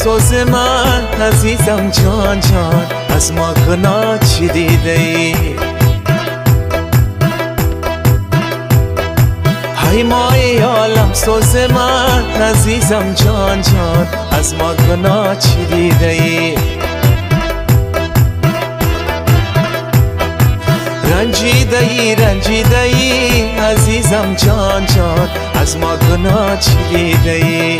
سوز من عزیزم جان جان از ما گناه چی دیده ای؟ های مای عالم سوز من عزیزم جان جان از ما گناه چی دیده ای؟ رنجیده ای عزیزم جان جان از ما گناه چی دیده ای؟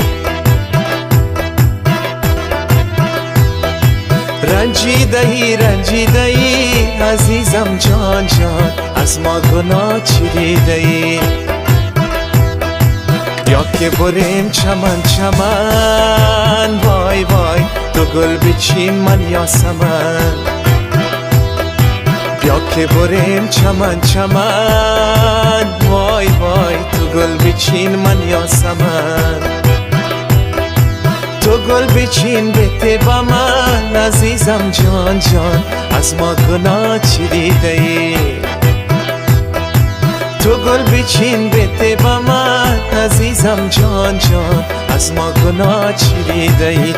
رنجیده ای عزیزم جان جان از ما گناه چی دیده ای؟ یا که بریم چمن چمن وای وای تو گل بچین من یاسمن، یا که بریم چمن چمن وای وای تو گل بچین من یاسمن، تو گل بچین بده با من عزیزم جان جان از ما گناه چی دیده ای؟ تو گل بچین بده با من عزیزم جان جان از ما گناه چی دیده ای؟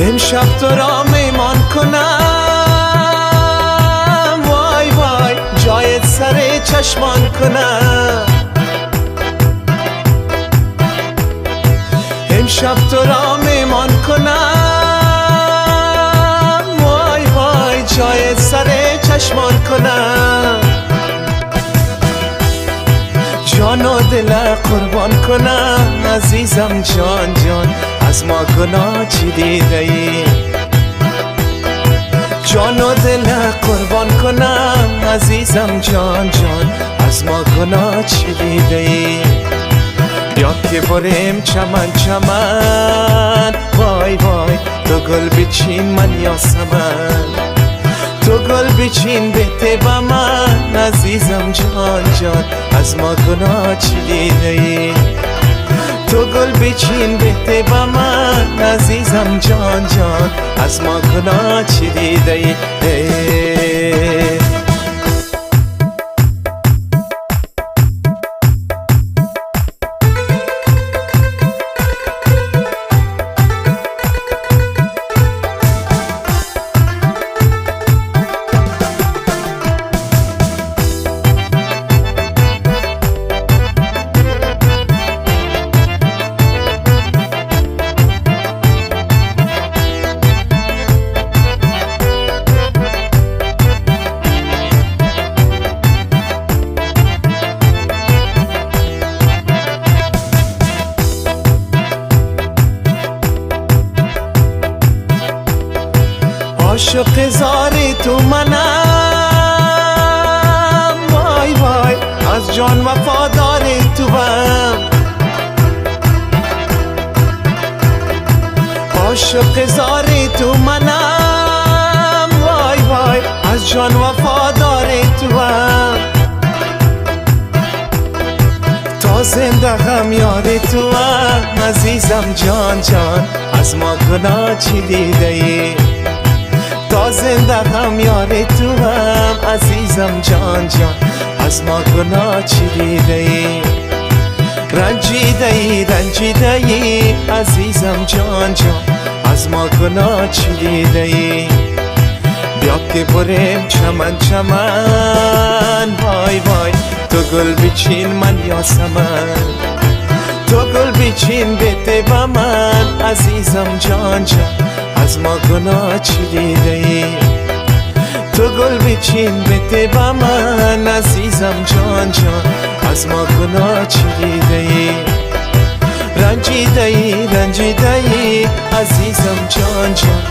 امشب تو را میمان کنم وای وای جایت سر چشمان کنم، امشب تو را میمان کنم وای وای جایت سر چشمان کنم، جان و دل قربان کنم عزیزم جان جان از ما گناه چی دیده ای؟ جان و دل قربان کنم عزیزم جان جان از ما گناه چی دیده ای؟ یا که بریم چمن چمن وای وای تو گل بچین من یاسمن، تو گل بچین بده با من عزیزم جان جان از ما گناه چی دیده ای؟ تو گل بچین بده با من عزیزم جان جان از ما گناه چی دیده ای؟ عاشق زار تو منم وای وای از جان وفادار تو هم، عاشق زار تو منم وای وای از جان وفادار تو هم، تا زنده هم یار تو هم عزیزم جان جان از ما گناه چی دیده ای؟ تا زنده هم یار تو هم عزیزم جان جان از ما گناه چی دیده ای؟ رنجیده ای عزیزم جان جان از ما گناه چی دیده ای؟ بیا که بریم چمن چمن وای وای تو گل بچین من یاسمن، تو گل بچین بده با من عزیزم جان جان از ما گناه چی دیده ای؟ تو گل بچین بده با من عزیزم جان جان از ما گناه چی دیده ای؟ رنجیده ای عزیزم جان جان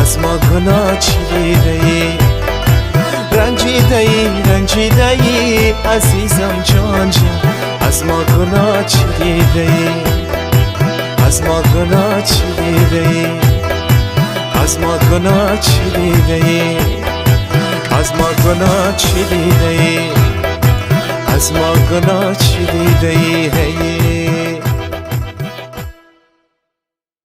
از ما گناه چی دیده ای؟ رنجیده ای عزیزم جان جان از ما گناه چی دیده ای؟ از ما گناه چی دیده ای؟ از ما گناه چی دیدی از ما گناه چی دیدی از ما گناه چی دیدی هی